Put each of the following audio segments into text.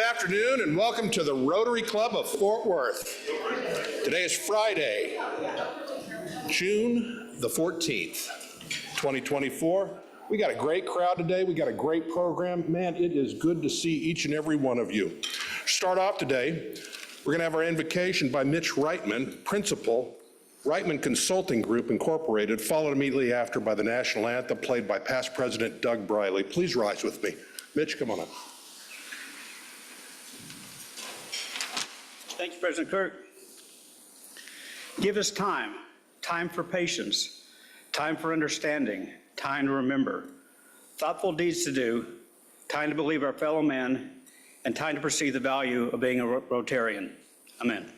afternoon and welcome to the Rotary Club of Fort Worth. Today is Friday, June the 14th, 2024. We got a great crowd today. We got a great program. Man, it is good to see each and every one of you. Start off today, we're going to have our invocation by Mitch Reitman, Principal, Reitman Consulting Group Incorporated, followed immediately after by the national anthem played by past President Doug Briley. Please rise with me. Mitch, come on up. Thank you, President Kirk. Give us time for patience, time for understanding, time to remember, thoughtful deeds to do, time to believe our fellow man, and time to perceive the value of being a Rotarian. Amen.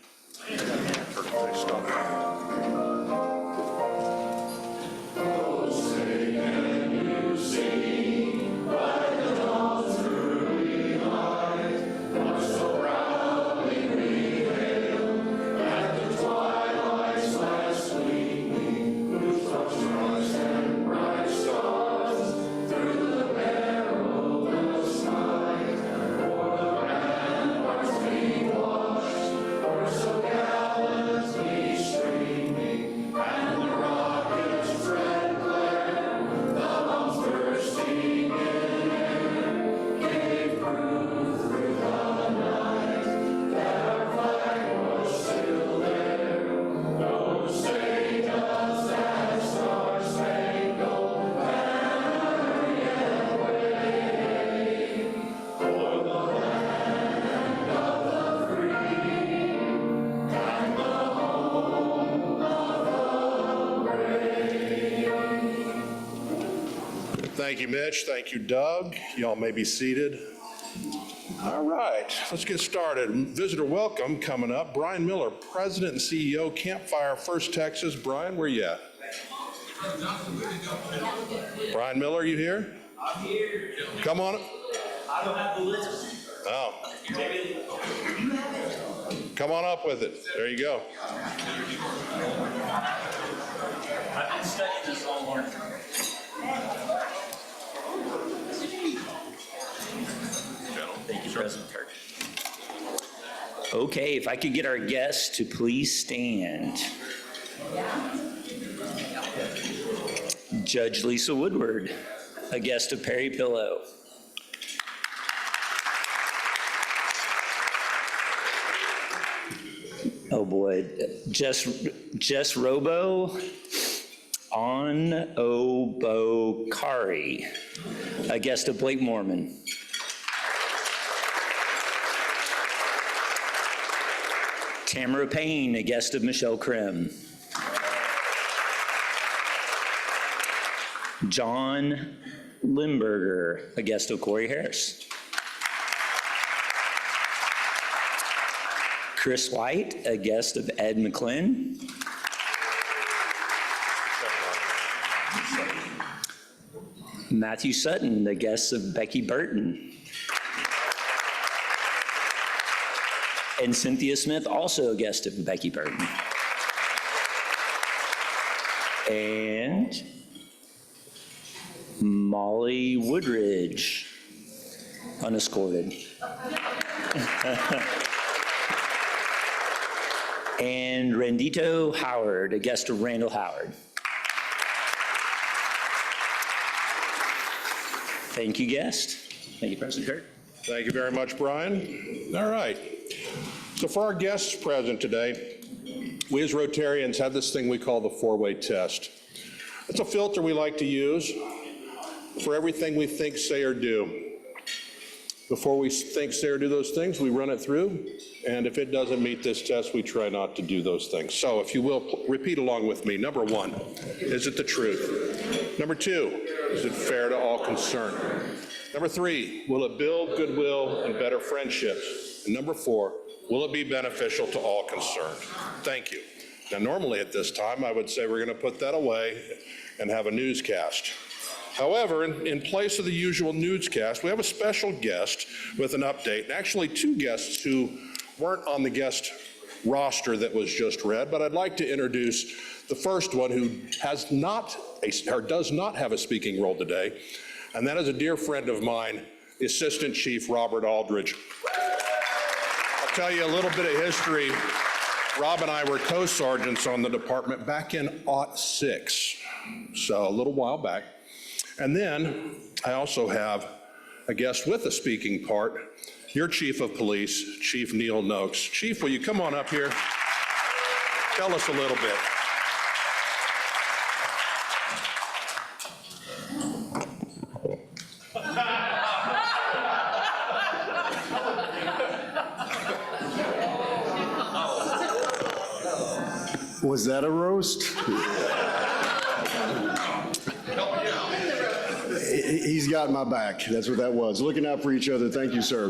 Thank you, Mitch. Thank you, Doug. Y'all may be seated. All right, let's get started. Visitor welcome coming up. Brian Miller, President and CEO, Campfire First Texas. Brian, where you at? Brian Miller, you here? I'm here. Come on. I don't have the list. Oh. Come on up with it. There you go. I've been studying this all morning. Thank you, President Kirk. Okay, if I could get our guests to please stand. Judge Lisa Woodward, a guest of Perry Pillow. Oh boy, Jess Robo on Obokari, a guest of Blake Mormon. Tamara Payne, a guest of Michelle Krim. John Limburger, a guest of Corey Harris. Chris White, a guest of Ed McClin. Matthew Sutton, the guest of Becky Burton. And Cynthia Smith, also a guest of Becky Burton. And Molly Woodridge, unescorted. And Rendito Howard, a guest of Randall Howard. Thank you, guest. Thank you, President Kirk. Thank you very much, Brian. All right. So for our guests present today, we as Rotarians have this thing we call the four-way test. It's a filter we like to use for everything we think, say, or do. Before we think, say, or do those things, we run it through, and if it doesn't meet this test, we try not to do those things. So if you will, repeat along with me. Number one, is it the truth? Number two, is it fair to all concerned? Number three, will it build goodwill and better friendships? And number four, will it be beneficial to all concerned? Thank you. Now, normally at this time, I would say we're going to put that away and have a newscast. However, in place of the usual newscast, we have a special guest with an update, and actually two guests who weren't on the guest roster that was just read, but I'd like to introduce the first one who does not have a speaking role today, and that is a dear friend of mine, the Assistant Chief Robert Aldridge. Tell you a little bit of history. Rob and I were co-sergeants on the department back in '06, so a little while back. And then I also have a guest with a speaking part, your Chief of Police, Chief Neil Noakes. Chief, will you come on up here? Tell us a little bit. Was that a roast? He's got my back. That's what that was. Looking out for each other. Thank you, sir.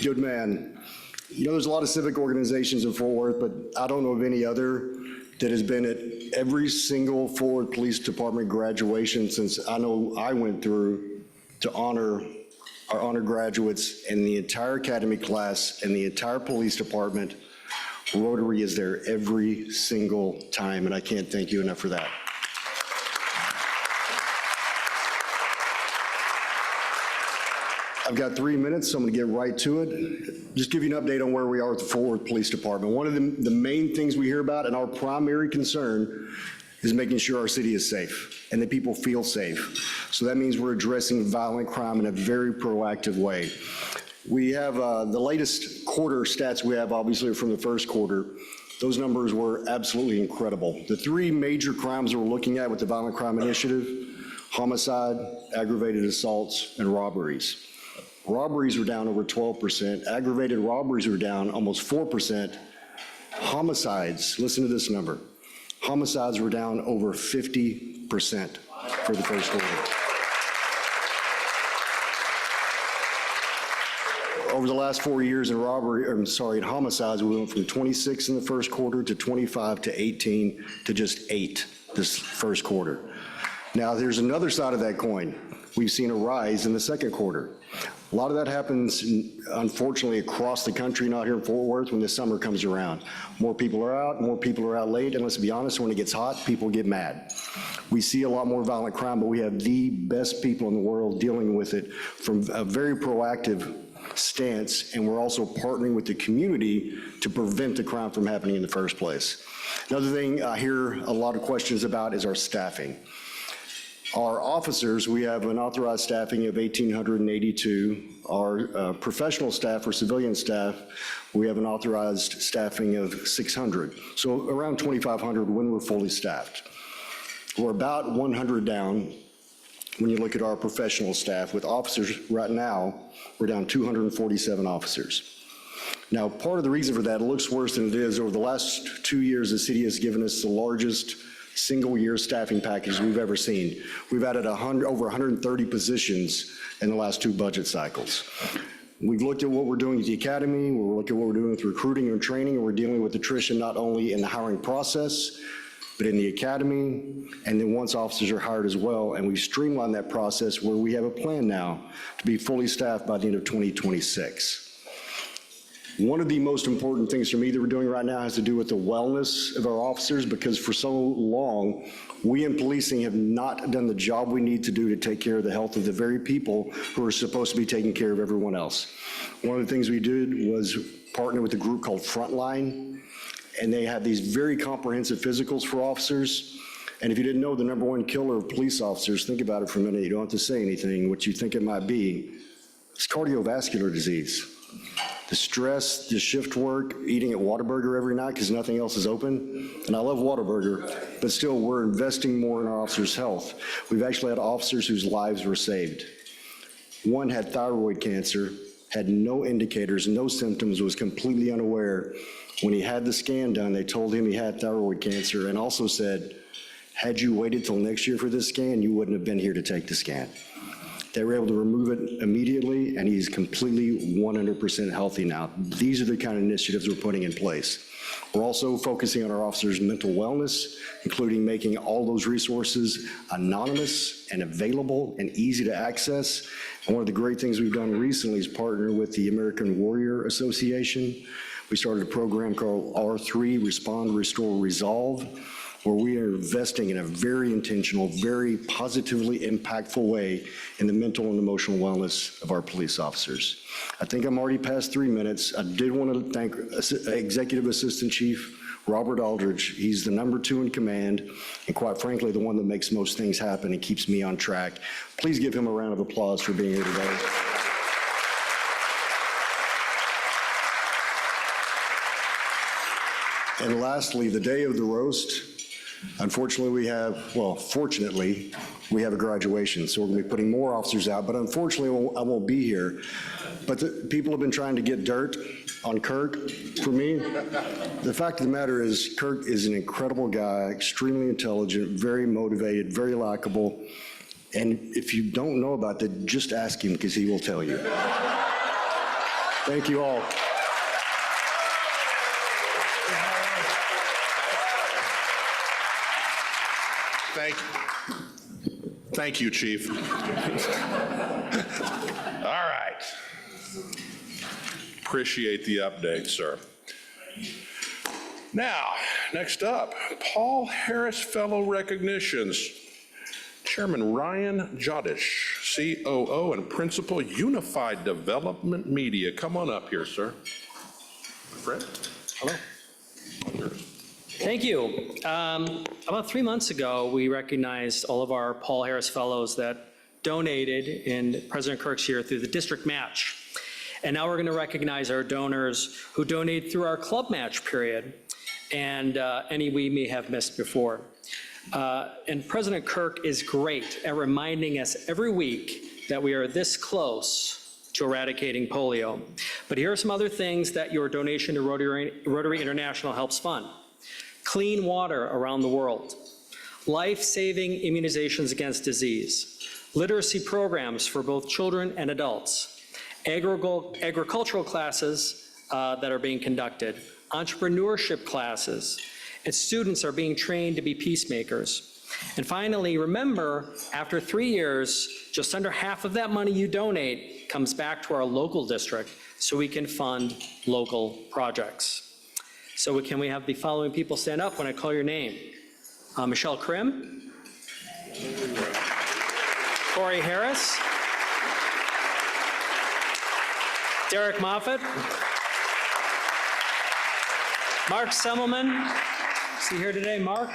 Good man. You know, there's a lot of civic organizations in Fort Worth, but I don't know of any other that has been at every single Fort Worth Police Department graduation since I know I went through to honor our honor graduates and the entire academy class and the entire police department. Rotary is there every single time, and I can't thank you enough for that. I've got 3 minutes, so I'm going to get right to it. Just give you an update on where we are with the Fort Worth Police Department. One of the main things we hear about and our primary concern is making sure our city is safe and that people feel safe. So that means we're addressing violent crime in a very proactive way. We have the latest quarter stats we have, obviously, are from the first quarter. Those numbers were absolutely incredible. The three major crimes that we're looking at with the Violent Crime Initiative: homicide, aggravated assaults, and robberies. Robberies were down over 12%. Aggravated robberies were down almost 4%. Homicides, listen to this number. Homicides were down over 50% for the first quarter. Over the last 4 years in in homicides, we went from 26 in the first quarter to 25 to 18 to just 8 this first quarter. Now, there's another side of that coin. We've seen a rise in the second quarter. A lot of that happens, unfortunately, across the country, not here in Fort Worth, when the summer comes around. More people are out late, and let's be honest, when it gets hot, people get mad. We see a lot more violent crime, but we have the best people in the world dealing with it from a very proactive stance, and we're also partnering with the community to prevent the crime from happening in the first place. Another thing I hear a lot of questions about is our staffing. Our officers, we have an authorized staffing of 1,882. Our professional staff or civilian staff, we have an authorized staffing of 600. So around 2,500 when we're fully staffed. We're about 100 down when you look at our professional staff. With officers right now, we're down 247 officers. Now, part of the reason for that, it looks worse than it is. Over the last 2 years, the city has given us the largest single-year staffing package we've ever seen. We've added over 130 positions in the last 2 budget cycles. We've looked at what we're doing at the academy, we're looking at what we're doing with recruiting and training, and we're dealing with attrition not only in the hiring process, but in the academy, and then once officers are hired as well, and we've streamlined that process where we have a plan now to be fully staffed by the end of 2026. One of the most important things for me that we're doing right now has to do with the wellness of our officers, because for so long, we in policing have not done the job we need to do to take care of the health of the very people who are supposed to be taking care of everyone else. One of the things we did was partner with a group called Frontline, and they have these very comprehensive physicals for officers. And if you didn't know, the #1 killer of police officers, think about it for a minute, you don't have to say anything, what you think it might be, it's cardiovascular disease. The stress, the shift work, eating at Whataburger every night because nothing else is open. And I love Whataburger, but still we're investing more in our officers' health. We've actually had officers whose lives were saved. One had thyroid cancer, had no indicators, no symptoms, was completely unaware. When he had the scan done, they told him he had thyroid cancer and also said, had you waited till next year for this scan, you wouldn't have been here to take the scan. They were able to remove it immediately, and he's completely 100% healthy now. These are the kind of initiatives we're putting in place. We're also focusing on our officers' mental wellness, including making all those resources anonymous and available and easy to access. And one of the great things we've done recently is partner with the American Warrior Association. We started a program called R3, Respond, Restore, Resolve. where we are investing in a very intentional, very positively impactful way in the mental and emotional wellness of our police officers. I think I'm already past 3 minutes. I did want to thank Executive Assistant Chief Robert Aldridge. He's the #2 in command, and quite frankly, the one that makes most things happen and keeps me on track. Please give him a round of applause for being here today. And lastly, the day of the roast, unfortunately, fortunately, we have a graduation, so we're going to be putting more officers out, but unfortunately, I won't be here. But people have been trying to get dirt on Kirk for me. The fact of the matter is, Kirk is an incredible guy, extremely intelligent, very motivated, very likable, and if you don't know about that, just ask him, because he will tell you. Thank you all. Thank you, Chief. All right. Appreciate the update, sir. Now, next up, Paul Harris Fellow recognitions. Chairman Ryan Jodish, COO and Principal, Unified Development Media. Come on up here, sir. Fred? Hello. Thank you. About 3 months ago, we recognized all of our Paul Harris Fellows that donated in President Kirk's year through the district match. And now we're going to recognize our donors who donated through our club match period and any we may have missed before. And President Kirk is great at reminding us every week that we are this close to eradicating polio. But here are some other things that your donation to Rotary International helps fund. Clean water around the world, life-saving immunizations against disease, literacy programs for both children and adults, agricultural classes that are being conducted, entrepreneurship classes, and students are being trained to be peacemakers. And finally, remember, after 3 years, just under half of that money you donate comes back to our local district so we can fund local projects. So can we have the following people stand up when I call your name? Michelle Krim, Corey Harris, Derek Moffett, Mark Semmelman, is he here today, Mark?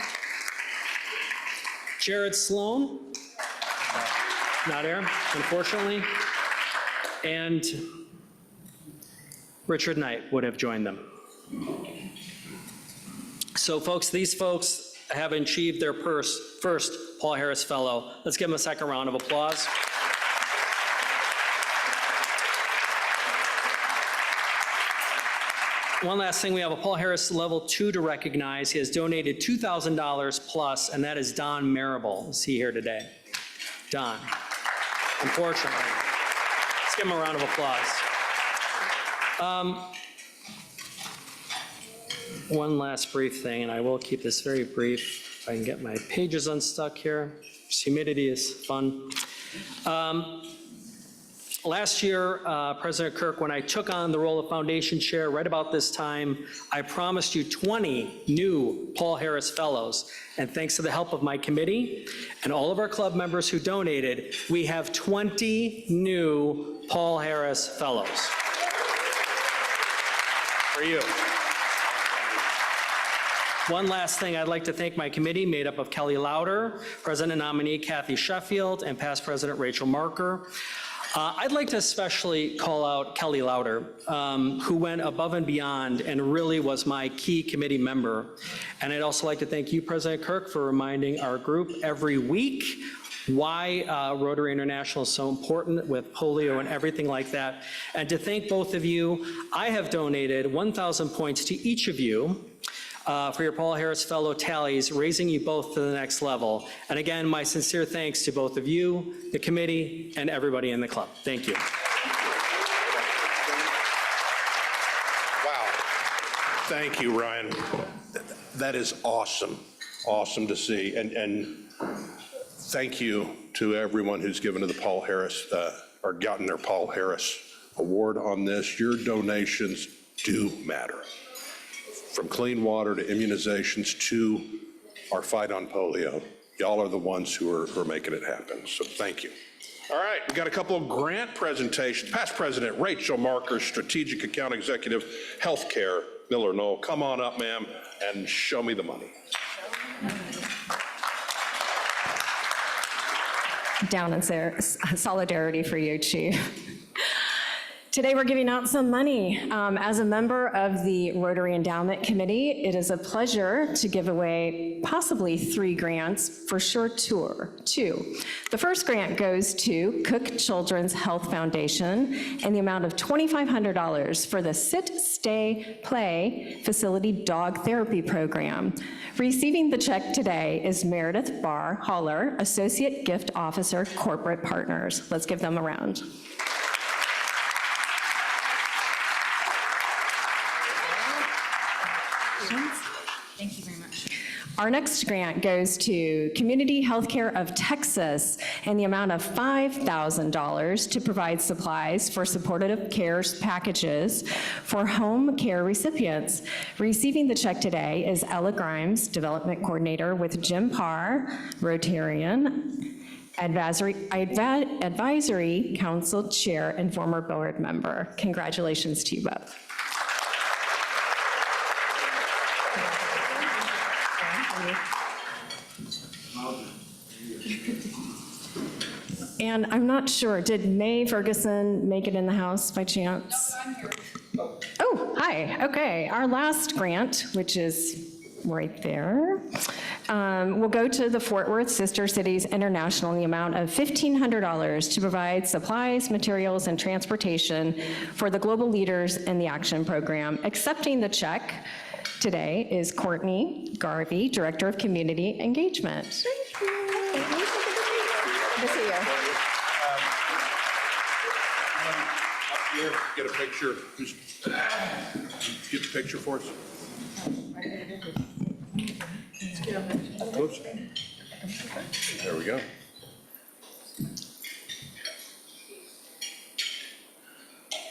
Jared Sloan, not here, unfortunately, and Richard Knight would have joined them. So folks, these folks have achieved their first Paul Harris Fellow. Let's give them a second round of applause. One last thing, we have a Paul Harris Level 2 to recognize. He has donated $2,000 plus, and that is Don Marable. Is he here today? Don, unfortunately. Let's give him a round of applause. One last brief thing, and I will keep this very brief. If I can get my pages unstuck here. This humidity is fun. Last year, President Kirk, when I took on the role of foundation chair right about this time, I promised you 20 new Paul Harris Fellows. And thanks to the help of my committee and all of our club members who donated, we have 20 new Paul Harris Fellows. For you. One last thing, I'd like to thank my committee made up of Kelly Lauder, President nominee Kathy Sheffield, and past President Rachel Marker. I'd like to especially call out Kelly Lauder, who went above and beyond and really was my key committee member. And I'd also like to thank you, President Kirk, for reminding our group every week why Rotary International is so important with polio and everything like that. And to thank both of you, I have donated 1,000 points to each of you for your Paul Harris Fellow tallies, raising you both to the next level. And again, my sincere thanks to both of you, the committee, and everybody in the club. Thank you. Wow. Thank you, Ryan. That is awesome. Awesome to see. And thank you to everyone who's given to the Paul Harris, or gotten their Paul Harris Award on this. Your donations do matter. From clean water to immunizations to our fight on polio. Y'all are the ones who are making it happen, so thank you. All right, we got a couple of grant presentations. Past President Rachel Marker, Strategic Account Executive, Healthcare, Miller Knoll. Come on up, ma'am, and show me the money. Down in solidarity for you, Chief. Today, we're giving out some money. As a member of the Rotary Endowment Committee, it is a pleasure to give away possibly 3 grants, for sure 2. The first grant goes to Cook Children's Health Foundation and the amount of $2,500 for the Sit, Stay, Play Facility Dog Therapy Program. Receiving the check today is Meredith Barr Holler, Associate Gift Officer, Corporate Partners. Let's give them a round. Thank you very much. Our next grant goes to Community Healthcare of Texas and the amount of $5,000 to provide supplies for supportive care packages for home care recipients. Receiving the check today is Ella Grimes, Development Coordinator with Jim Parr, Rotarian, Advisory Council Chair and former board member. Congratulations to you both. And I'm not sure, did Mae Ferguson make it in the house by chance? No, I'm here. Oh, hi, okay. Our last grant, which is right there, will go to the Fort Worth Sister Cities International in the amount of $1,500 to provide supplies, materials, and transportation for the global leaders in the action program. Accepting the check today is Courtney Garvey, Director of Community Engagement. Thank you. Good to see you. Up here, get a picture. Get the picture for us. Whoops. There we go.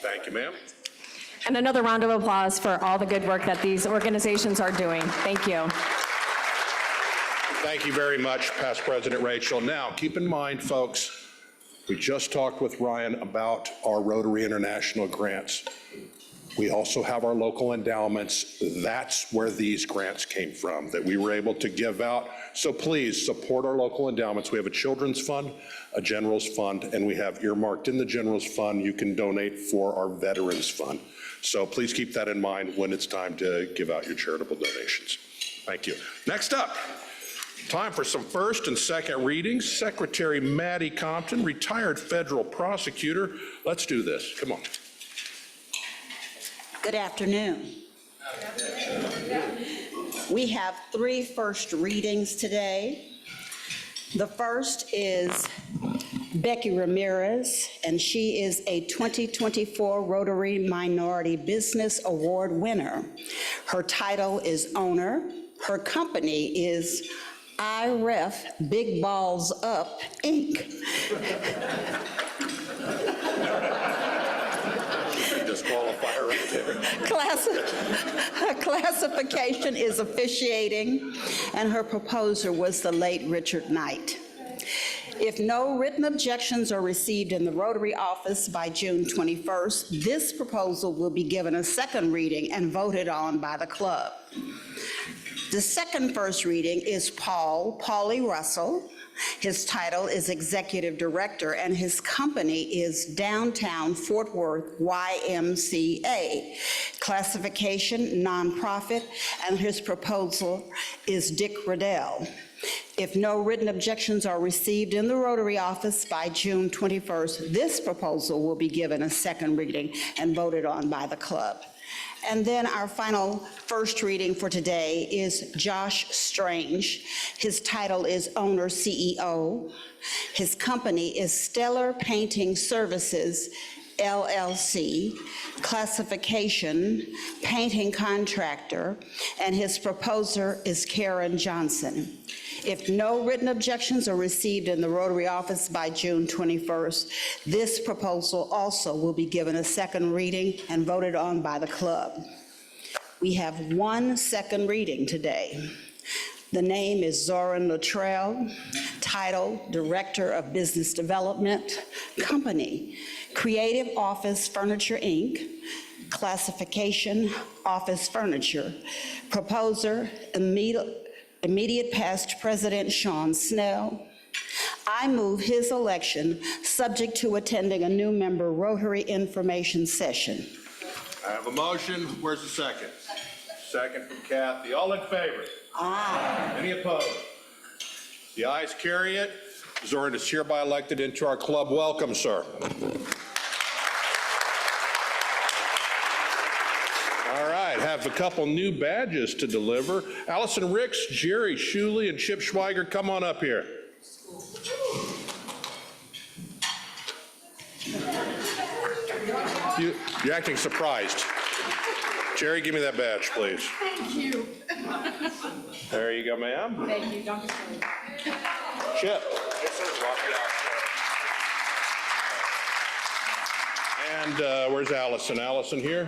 Thank you, ma'am. And another round of applause for all the good work that these organizations are doing. Thank you. Thank you very much, Past President Rachel. Now, keep in mind, folks, we just talked with Ryan about our Rotary International grants. We also have our local endowments. That's where these grants came from, that we were able to give out. So please support our local endowments. We have a children's fund, a general's fund, and we have earmarked in the general's fund, you can donate for our veterans fund. So please keep that in mind when it's time to give out your charitable donations. Thank you. Next up, time for some first and second readings. Secretary Maddie Compton, retired federal prosecutor. Let's do this. Come on. Good afternoon. We have 3 first readings today. The first is Becky Ramirez, and she is a 2024 Rotary Minority Business Award winner. Her title is owner. Her company is IREF Big Balls Up, Inc. Disqualifier right there. Her classification is officiating, and her proposer was the late Richard Knight. If no written objections are received in the Rotary office by June 21st, this proposal will be given a second reading and voted on by the club. The second first reading is Paulie Russell. His title is Executive Director, and his company is Downtown Fort Worth YMCA. Classification, nonprofit, and his proposal is Dick Riddell. If no written objections are received in the Rotary office by June 21st, this proposal will be given a second reading and voted on by the club. And then our final first reading for today is Josh Strange. His title is Owner CEO. His company is Stellar Painting Services, LLC, classification, painting contractor, and his proposer is Karen Johnson. If no written objections are received in the Rotary office by June 21st, this proposal also will be given a second reading and voted on by the club. We have 1 second reading today. The name is Zoran Luttrell. Title, Director of Business Development. Company, Creative Office Furniture, Inc. Classification, Office Furniture. Proposer, immediate past President Sean Snell. I move his election, subject to attending a new member Rotary information session. I have a motion. Where's the second? Second from Kathy. All in favor? Aye. Any opposed? The ayes carry it. Zoran is hereby elected into our club. Welcome, sir. All right, have a couple new badges to deliver. Allison Ricks, Jerry Shuley, and Chip Schweiger, come on up here. You're acting surprised. Jerry, give me that badge, please. Thank you. There you go, ma'am. Thank you, Dr. Chip. Yes, sir. Walk it out. And where's Allison? Allison here?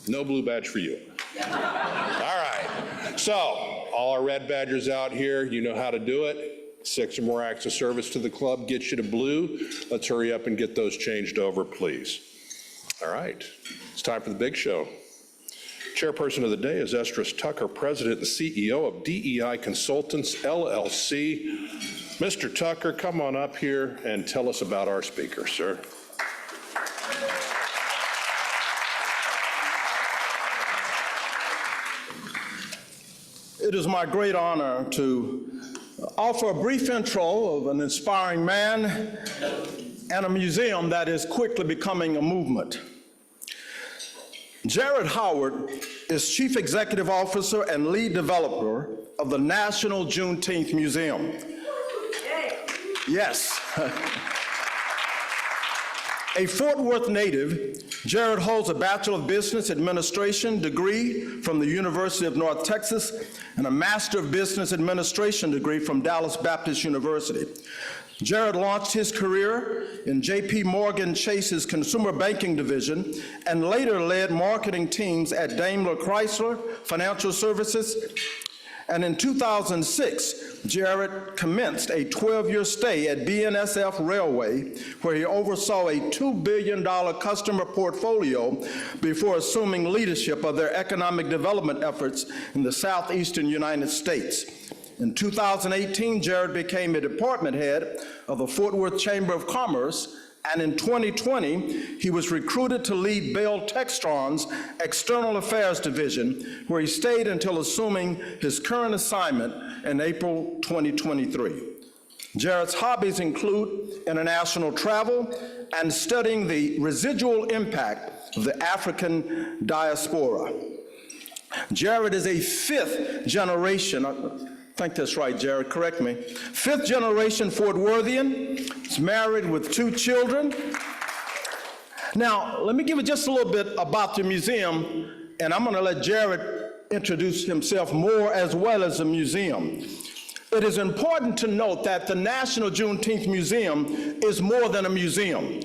No blue badge for you. All right. So, all our red badgers out here, you know how to do it. 6 or more acts of service to the club gets you to blue. Let's hurry up and get those changed over, please. All right. It's time for the big show. Chairperson of the day is Estrus Tucker, President and CEO of DEI Consultants, LLC. Mr. Tucker, come on up here and tell us about our speaker, sir. It is my great honor to offer a brief intro of an inspiring man and a museum that is quickly becoming a movement. Jared Howard is Chief Executive Officer and lead developer of the National Juneteenth Museum. Yes. A Fort Worth native, Jared holds a Bachelor of Business Administration degree from the University of North Texas and a Master of Business Administration degree from Dallas Baptist University. Jared launched his career in J.P. Morgan Chase's Consumer Banking Division and later led marketing teams at Daimler Chrysler Financial Services. And in 2006, Jared commenced a 12-year stay at BNSF Railway, where he oversaw a $2 billion customer portfolio before assuming leadership of their economic development efforts in the southeastern United States. In 2018, Jared became a department head of the Fort Worth Chamber of Commerce, and in 2020, he was recruited to lead Bell Textron's External Affairs Division, where he stayed until assuming his current assignment in April 2023. Jared's hobbies include international travel and studying the residual impact of the African diaspora. Jared is a fifth generation, I think that's right, Jared, correct me. Fifth generation Fort Worthian. He's married with 2 children. Now, let me give you just a little bit about the museum, and I'm going to let Jared introduce himself more as well as the museum. It is important to note that the National Juneteenth Museum is more than a museum.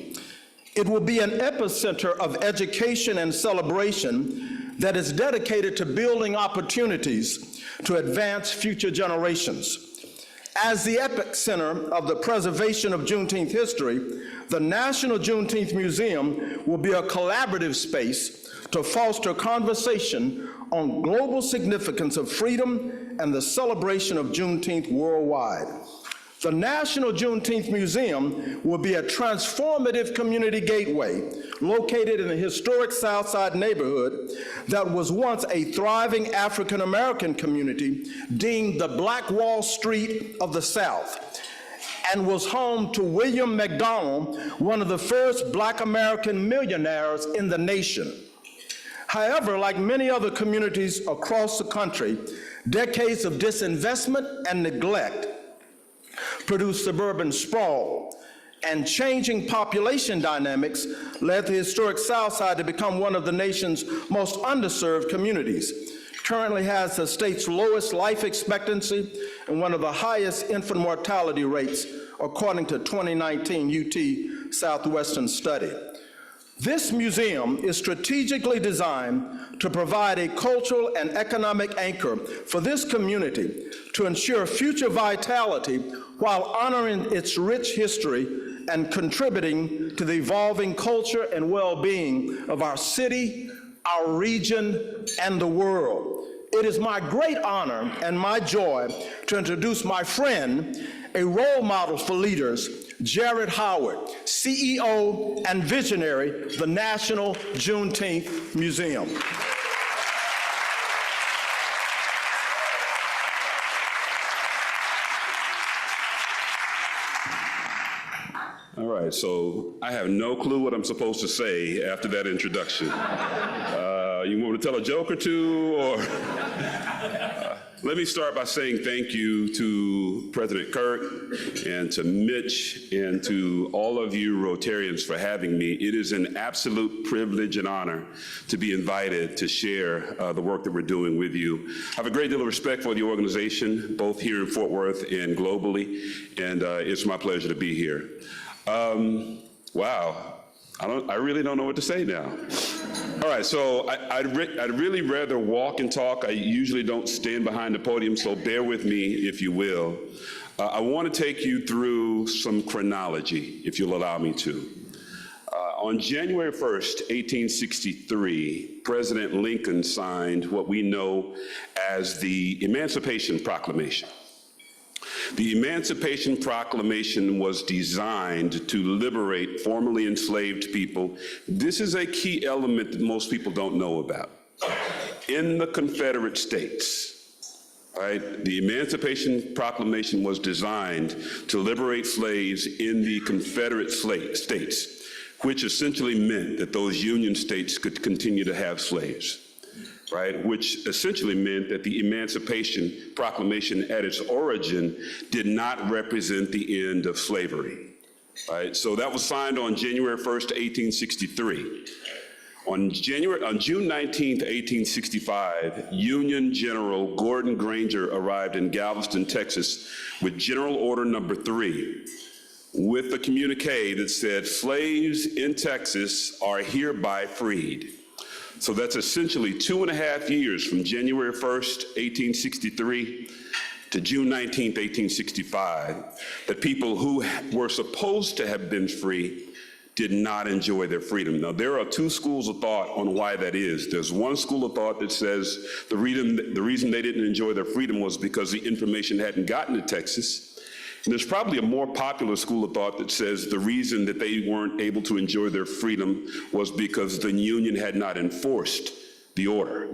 It will be an epicenter of education and celebration that is dedicated to building opportunities to advance future generations. As the epicenter of the preservation of Juneteenth history, the National Juneteenth Museum will be a collaborative space to foster conversation on global significance of freedom and the celebration of Juneteenth worldwide. The National Juneteenth Museum will be a transformative community gateway located in the historic Southside neighborhood that was once a thriving African American community deemed the Black Wall Street of the South, and was home to William McDonald, one of the first Black American millionaires in the nation. However, like many other communities across the country, decades of disinvestment and neglect produced suburban sprawl, and changing population dynamics led the historic Southside to become one of the nation's most underserved communities. Currently has the state's lowest life expectancy and one of the highest infant mortality rates, according to 2019 UT Southwestern study. This museum is strategically designed to provide a cultural and economic anchor for this community to ensure future vitality while honoring its rich history and contributing to the evolving culture and well-being of our city, our region, and the world. It is my great honor and my joy to introduce my friend, a role model for leaders, Jared Howard, CEO and visionary of the National Juneteenth Museum. All right, so I have no clue what I'm supposed to say after that introduction. You want me to tell a joke or two, or? Let me start by saying thank you to President Kirk and to Mitch and to all of you Rotarians for having me. It is an absolute privilege and honor to be invited to share the work that we're doing with you. I have a great deal of respect for the organization, both here in Fort Worth and globally, and it's my pleasure to be here. Wow, I really don't know what to say now. All right, so I'd really rather walk and talk. I usually don't stand behind the podium, so bear with me if you will. I want to take you through some chronology, if you'll allow me to. On January 1st, 1863, President Lincoln signed what we know as the Emancipation Proclamation. The Emancipation Proclamation was designed to liberate formerly enslaved people. This is a key element that most people don't know about. In the Confederate States, right, the Emancipation Proclamation was designed to liberate slaves in the Confederate States, which essentially meant that those Union states could continue to have slaves. Right, which essentially meant that the Emancipation Proclamation at its origin did not represent the end of slavery. Right, so that was signed on January 1st, 1863. On June 19th, 1865, Union General Gordon Granger arrived in Galveston, Texas, with General Order Number 3, with a communique that said, "Slaves in Texas are hereby freed." So that's essentially 2.5 years from January 1st, 1863 to June 19th, 1865, that people who were supposed to have been free did not enjoy their freedom. Now, there are two schools of thought on why that is. There's one school of thought that says the reason they didn't enjoy their freedom was because the information hadn't gotten to Texas. And there's probably a more popular school of thought that says the reason that they weren't able to enjoy their freedom was because the Union had not enforced the order,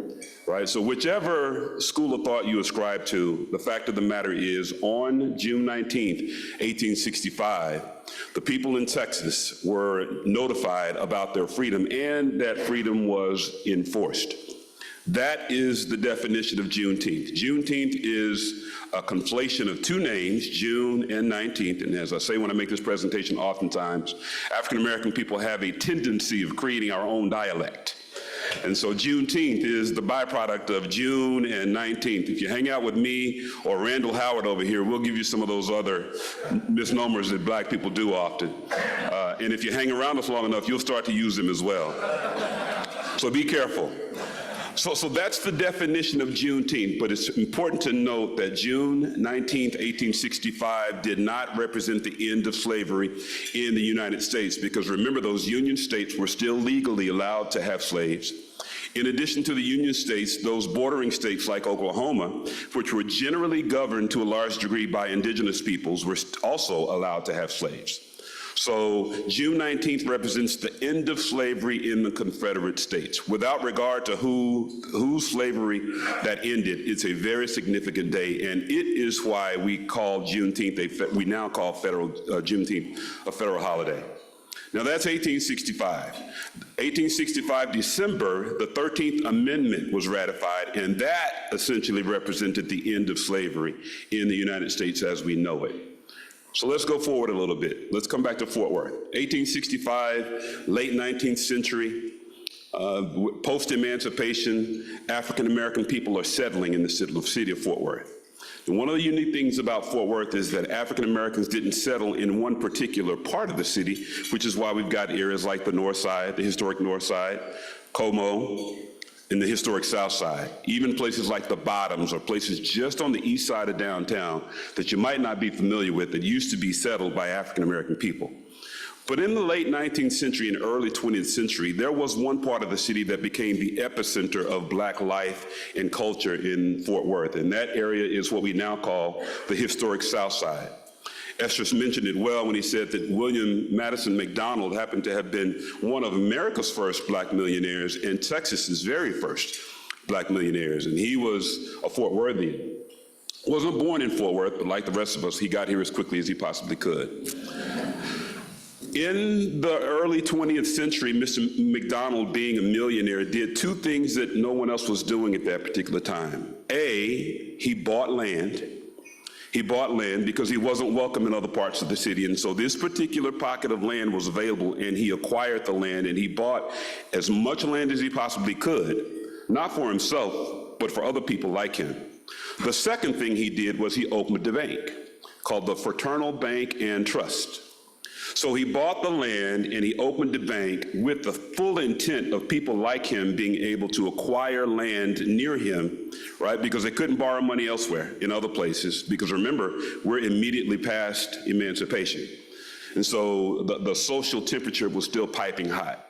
right? So whichever school of thought you ascribe to, the fact of the matter is on June 19th, 1865, the people in Texas were notified about their freedom and that freedom was enforced. That is the definition of Juneteenth. Juneteenth is a conflation of two names, June and 19th, and as I say when I make this presentation, oftentimes, African-American people have a tendency of creating our own dialect. And so Juneteenth is the byproduct of June and 19th. If you hang out with me or Randall Howard over here, we'll give you some of those other misnomers that black people do often. And if you hang around us long enough, you'll start to use them as well. So be careful. So that's the definition of Juneteenth, but it's important to note that June 19th, 1865 did not represent the end of slavery in the United States, because remember, those Union states were still legally allowed to have slaves. In addition to the Union states, those bordering states like Oklahoma, which were generally governed to a large degree by indigenous peoples, were also allowed to have slaves. So June 19th represents the end of slavery in the Confederate States. Without regard to whose slavery that ended, it's a very significant day, and it is why we call Juneteenth, we now call Juneteenth a federal holiday. Now that's 1865. 1865, December, the 13th Amendment was ratified, and that essentially represented the end of slavery in the United States as we know it. So let's go forward a little bit. Let's come back to Fort Worth. 1865, late 19th century, post-emancipation, African-American people are settling in the city of Fort Worth. And one of the unique things about Fort Worth is that African Americans didn't settle in one particular part of the city, which is why we've got areas like the North Side, the historic North Side, Como, and the historic South Side, even places like the Bottoms or places just on the east side of downtown that you might not be familiar with that used to be settled by African American people. But in the late 19th century and early 20th century, there was one part of the city that became the epicenter of Black life and culture in Fort Worth, and that area is what we now call the historic South Side. Estes mentioned it well when he said that William Madison McDonald happened to have been one of America's first Black millionaires and Texas's very first Black millionaires, and he was a Fort Worthian. Wasn't born in Fort Worth, but like the rest of us, he got here as quickly as he possibly could. In the early 20th century, Mr. McDonald, being a millionaire, did two things that no one else was doing at that particular time. A, he bought land. He bought land because he wasn't welcome in other parts of the city, and so this particular pocket of land was available, and he acquired the land, and he bought as much land as he possibly could, not for himself, but for other people like him. The second thing he did was he opened a bank called the Fraternal Bank and Trust. So he bought the land and he opened the bank with the full intent of people like him being able to acquire land near him, right? Because they couldn't borrow money elsewhere in other places, because remember, we're immediately past emancipation. And so the social temperature was still piping hot.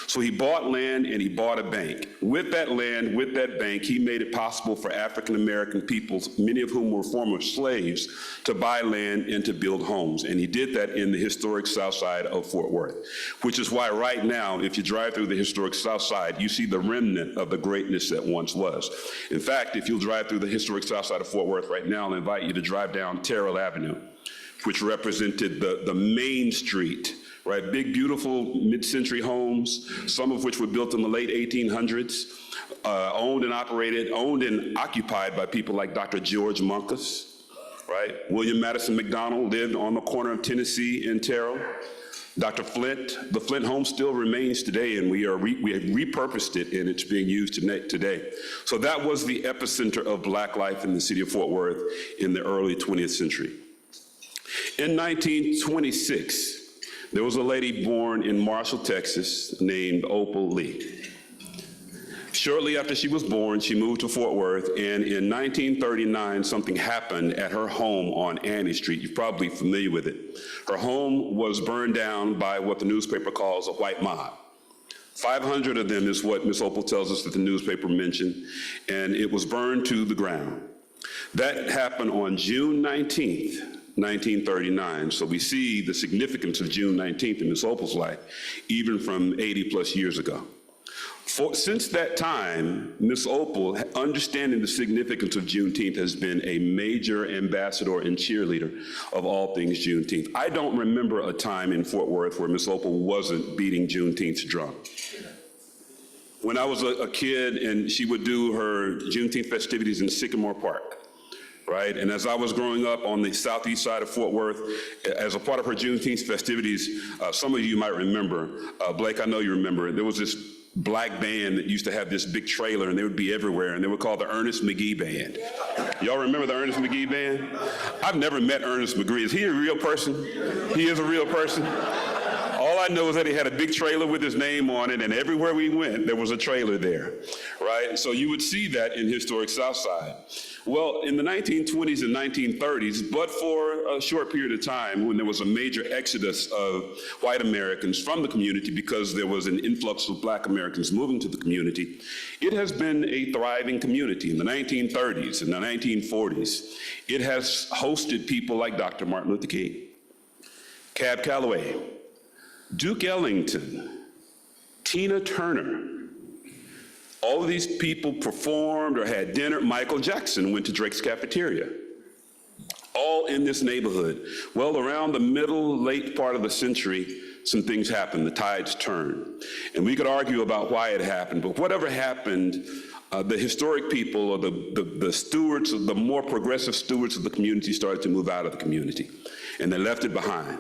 So he bought land and he bought a bank. With that land, with that bank, he made it possible for African American peoples, many of whom were former slaves, to buy land and to build homes. And he did that in the historic South Side of Fort Worth, which is why right now, if you drive through the historic South Side, you see the remnant of the greatness that once was. In fact, if you'll drive through the historic South Side of Fort Worth right now, I'll invite you to drive down Terrell Avenue, which represented the main street, right? Big, beautiful mid-century homes, some of which were built in the late 1800s, owned and operated, owned and occupied by people like Dr. George Munkus, right? William Madison McDonald lived on the corner of Tennessee and Terrell. Dr. Flint, the Flint home still remains today, and we have repurposed it, and it's being used today. So that was the epicenter of Black life in the city of Fort Worth in the early 20th century. In 1926, there was a lady born in Marshall, Texas, named Opal Lee. Shortly after she was born, she moved to Fort Worth, and in 1939, something happened at her home on Annie Street. You're probably familiar with it. Her home was burned down by what the newspaper calls a white mob. 500 of them is what Ms. Opal tells us that the newspaper mentioned, and it was burned to the ground. That happened on June 19th. 1939. So we see the significance of June 19th in Ms. Opal's life, even from 80 plus years ago. Since that time, Ms. Opal, understanding the significance of Juneteenth, has been a major ambassador and cheerleader of all things Juneteenth. I don't remember a time in Fort Worth where Ms. Opal wasn't beating Juneteenth's drum. When I was a kid, and she would do her Juneteenth festivities in Sycamore Park, right? And as I was growing up on the southeast side of Fort Worth, as a part of her Juneteenth festivities, some of you might remember, Blake, I know you remember, there was this black band that used to have this big trailer, and they would be everywhere, and they were called the Ernest McGee Band. Y'all remember the Ernest McGee Band? I've never met Ernest McGee. Is he a real person? He is a real person? All I know is that he had a big trailer with his name on it, and everywhere we went, there was a trailer there, right? So you would see that in historic South Side. Well, in the 1920s and 1930s, but for a short period of time when there was a major exodus of white Americans from the community because there was an influx of Black Americans moving to the community, it has been a thriving community. In the 1930s and the 1940s, it has hosted people like Dr. Martin Luther King, Cab Calloway, Duke Ellington, Tina Turner. All of these people performed or had dinner. Michael Jackson went to Drake's Cafeteria. All in this neighborhood. Well, around the middle, late part of the century, some things happened. The tides turned. And we could argue about why it happened, but whatever happened, the historic people or the stewards, the more progressive stewards of the community started to move out of the community. And they left it behind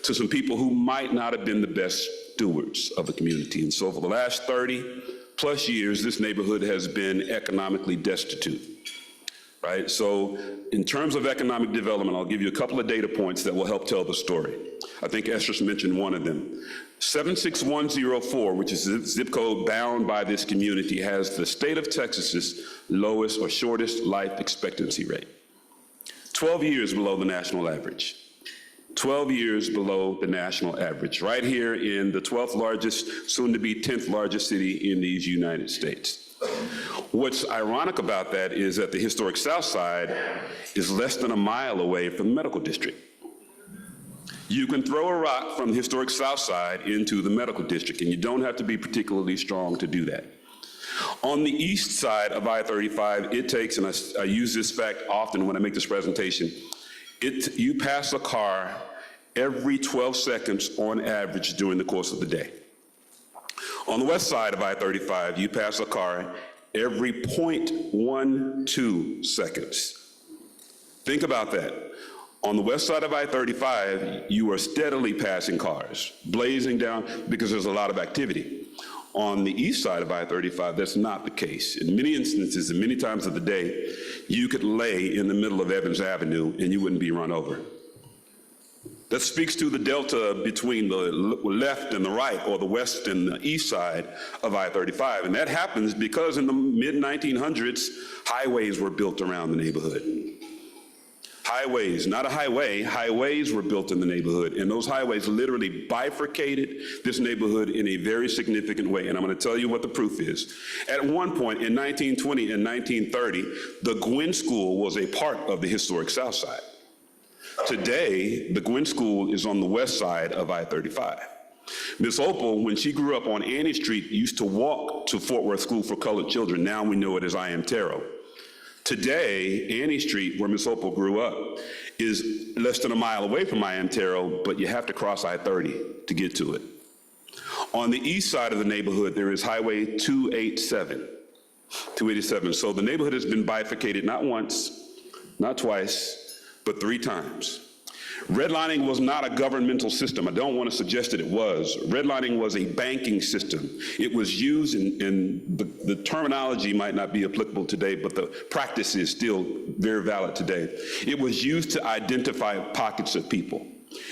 to some people who might not have been the best stewards of the community. And so for the last 30 plus years, this neighborhood has been economically destitute. right? So in terms of economic development, I'll give you a couple of data points that will help tell the story. I think Esther's mentioned one of them. 76104, which is a zip code bound by this community, has the state of Texas's lowest or shortest life expectancy rate. 12 years below the national average. 12 years below the national average, right here in the 12th largest, soon to be 10th largest city in these United States. What's ironic about that is that the historic South Side is less than a mile away from the medical district. You can throw a rock from the historic South Side into the medical district, and you don't have to be particularly strong to do that. On the east side of I-35, it takes, and I use this fact often when I make this presentation, you pass a car every 12 seconds on average during the course of the day. On the west side of I-35, you pass a car every 0.12 seconds. Think about that. On the west side of I-35, you are steadily passing cars, blazing down because there's a lot of activity. On the east side of I-35, that's not the case. In many instances, and many times of the day, you could lay in the middle of Evans Avenue and you wouldn't be run over. That speaks to the delta between the left and the right, or the west and the east side of I-35. And that happens because in the mid-1900s, highways were built around the neighborhood. Highways, not a highway, highways were built in the neighborhood, and those highways literally bifurcated this neighborhood in a very significant way, and I'm going to tell you what the proof is. At one point in 1920 and 1930, the Gwynn School was a part of the historic South Side. Today, the Gwynn School is on the west side of I-35. Miss Opal, when she grew up on Annie Street, used to walk to Fort Worth School for Colored Children. Now we know it as I Am Taro. Today, Annie Street, where Miss Opal grew up, is less than a mile away from I Am Taro, but you have to cross I-30 to get to it. On the east side of the neighborhood, there is Highway 287. So the neighborhood has been bifurcated not once, not twice, but 3 times. Redlining was not a governmental system. I don't want to suggest that it was. Redlining was a banking system. It was used, and the terminology might not be applicable today, but the practice is still very valid today. It was used to identify pockets of people.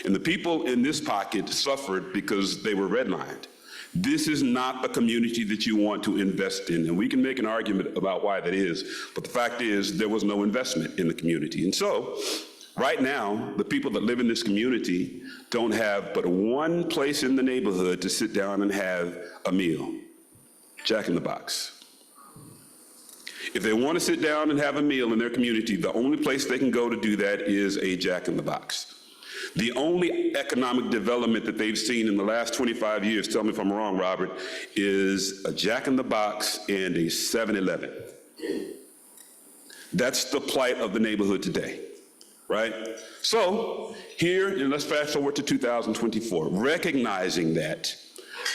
And the people in this pocket suffered because they were redlined. This is not the community that you want to invest in, and we can make an argument about why that is, but the fact is there was no investment in the community. And so, right now, the people that live in this community don't have but one place in the neighborhood to sit down and have a meal: Jack in the Box. If they want to sit down and have a meal in their community, the only place they can go to do that is a Jack in the Box. The only economic development that they've seen in the last 25 years, tell me if I'm wrong, Robert, is a Jack in the Box and a 7-Eleven. That's the plight of the neighborhood today, right? So here, and let's fast forward to 2024, recognizing that,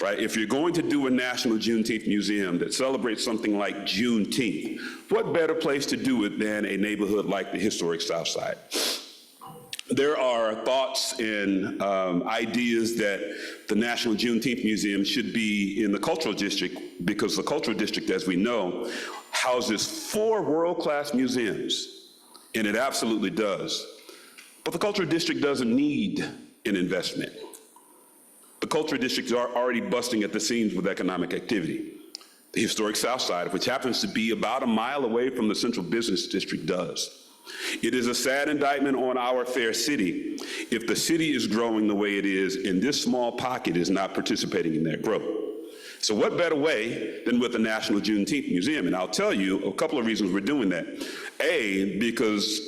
right, if you're going to do a National Juneteenth Museum that celebrates something like Juneteenth, what better place to do it than a neighborhood like the historic South Side? There are thoughts and ideas that the National Juneteenth Museum should be in the Cultural District, because the Cultural District, as we know, houses 4 world-class museums, and it absolutely does. But the Cultural District doesn't need an investment. The Cultural District is already busting at the seams with economic activity. The historic South Side, which happens to be about a mile away from the Central Business District, does. It is a sad indictment on our fair city if the city is growing the way it is and this small pocket is not participating in that growth. So what better way than with the National Juneteenth Museum? And I'll tell you a couple of reasons we're doing that. A, because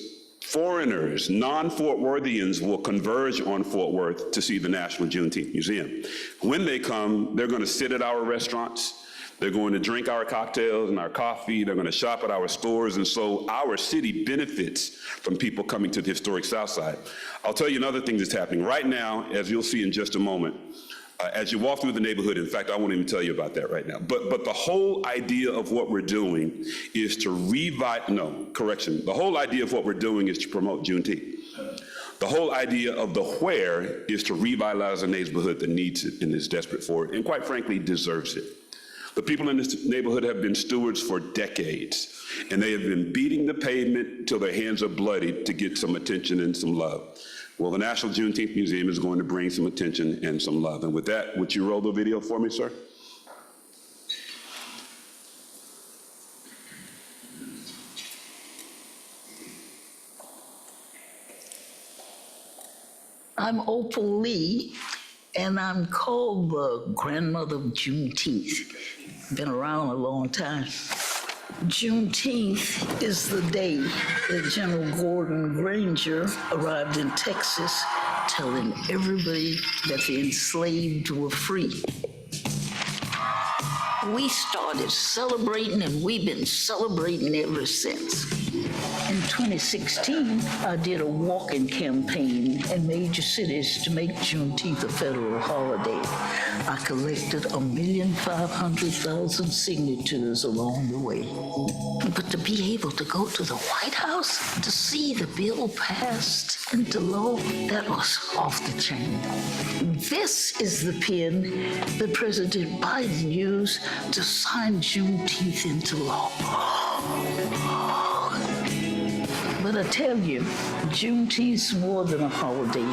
foreigners, non-Fort Worthians, will converge on Fort Worth to see the National Juneteenth Museum. When they come, they're going to sit at our restaurants. They're going to drink our cocktails and our coffee. They're going to shop at our stores. And so our city benefits from people coming to the historic South Side. I'll tell you another thing that's happening right now, as you'll see in just a moment. As you walk through the neighborhood, in fact, I won't even tell you about that right now. But the whole idea of what we're doing is to the whole idea of what we're doing is to promote Juneteenth. The whole idea of the where is to revitalize a neighborhood that needs it and is desperate for it, and quite frankly, deserves it. The people in this neighborhood have been stewards for decades, and they have been beating the pavement till their hands are bloody to get some attention and some love. Well, the National Juneteenth Museum is going to bring some attention and some love. And with that, would you roll the video for me, sir? I'm Opal Lee, and I'm called the grandmother of Juneteenth. Been around a long time. Juneteenth is the day that General Gordon Granger arrived in Texas telling everybody that the enslaved were free. We started celebrating, and we've been celebrating ever since. In 2016, I did a walking campaign in major cities to make Juneteenth a federal holiday. I collected 1,500,000 signatures along the way. But to be able to go to the White House, to see the bill passed into law, that was off the chain. This is the pen that President Biden used to sign Juneteenth into law. But I tell you, Juneteenth's more than a holiday.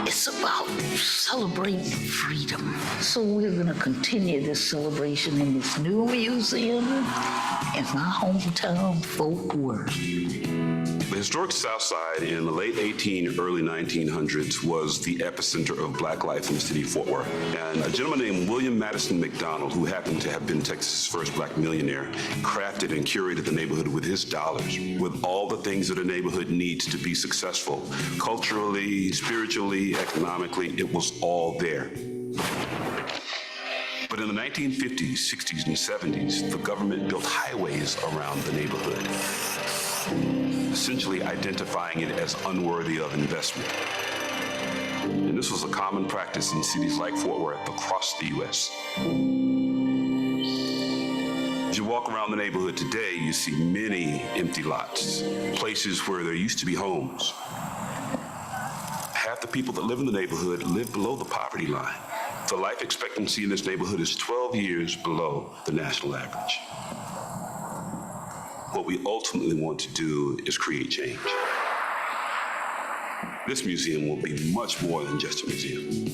It's about celebrating freedom. So we're going to continue this celebration in this new museum in my hometown, Fort Worth. The historic South Side in the late early 1900s was the epicenter of Black life in the city of Fort Worth. And a gentleman named William Madison McDonald, who happened to have been Texas' first Black millionaire, crafted and curated the neighborhood with his dollars, with all the things that a neighborhood needs to be successful. Culturally, spiritually, economically, it was all there. But in the 1950s, 60s, and 70s, the government built highways around the neighborhood, essentially identifying it as unworthy of investment. And this was a common practice in cities like Fort Worth across the U.S. As you walk around the neighborhood today, you see many empty lots, places where there used to be homes. Half the people that live in the neighborhood live below the poverty line. The life expectancy in this neighborhood is 12 years below the national average. What we ultimately want to do is create change. This museum will be much more than just a museum.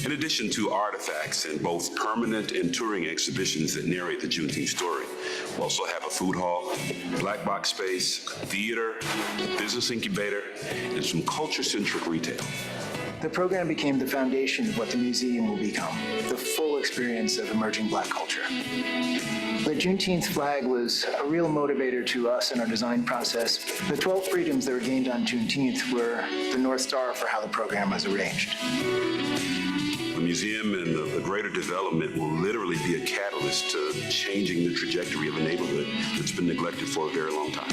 In addition to artifacts and both permanent and touring exhibitions that narrate the Juneteenth story, we'll also have a food hall, black box space, theater, business incubator, and some culture-centric retail. The program became the foundation of what the museum will become, the full experience of emerging Black culture. The Juneteenth flag was a real motivator to us in our design process. The 12 freedoms that were gained on Juneteenth were the North Star for how the program was arranged. The museum and the greater development will literally be a catalyst to changing the trajectory of a neighborhood that's been neglected for a very long time.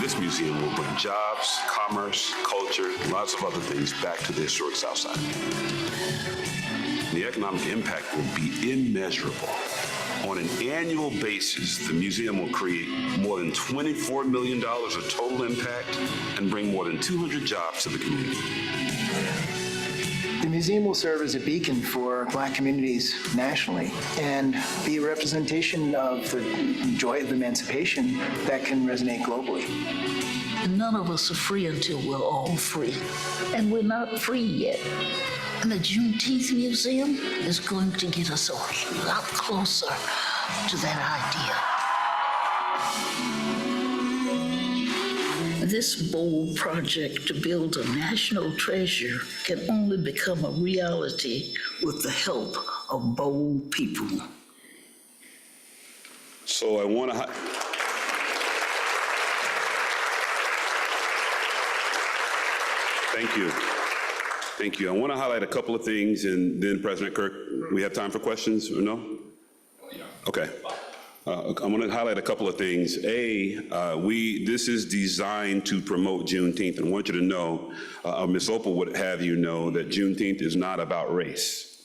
This museum will bring jobs, commerce, culture, lots of other things back to the historic South Side. The economic impact will be immeasurable. On an annual basis, the museum will create more than $24 million of total impact and bring more than 200 jobs to the community. The museum will serve as a beacon for Black communities nationally and be a representation of the joy of emancipation that can resonate globally. None of us are free until we're all free, and we're not free yet. And the Juneteenth Museum is going to get us a lot closer to that idea. This bold project to build a national treasure can only become a reality with the help of bold people. So I want to... Thank you. Thank you. I want to highlight a couple of things, and then President Kirk, we have time for questions or no? Okay. I want to highlight a couple of things. This is designed to promote Juneteenth, and I want you to know, Ms. Opal would have you know that Juneteenth is not about race.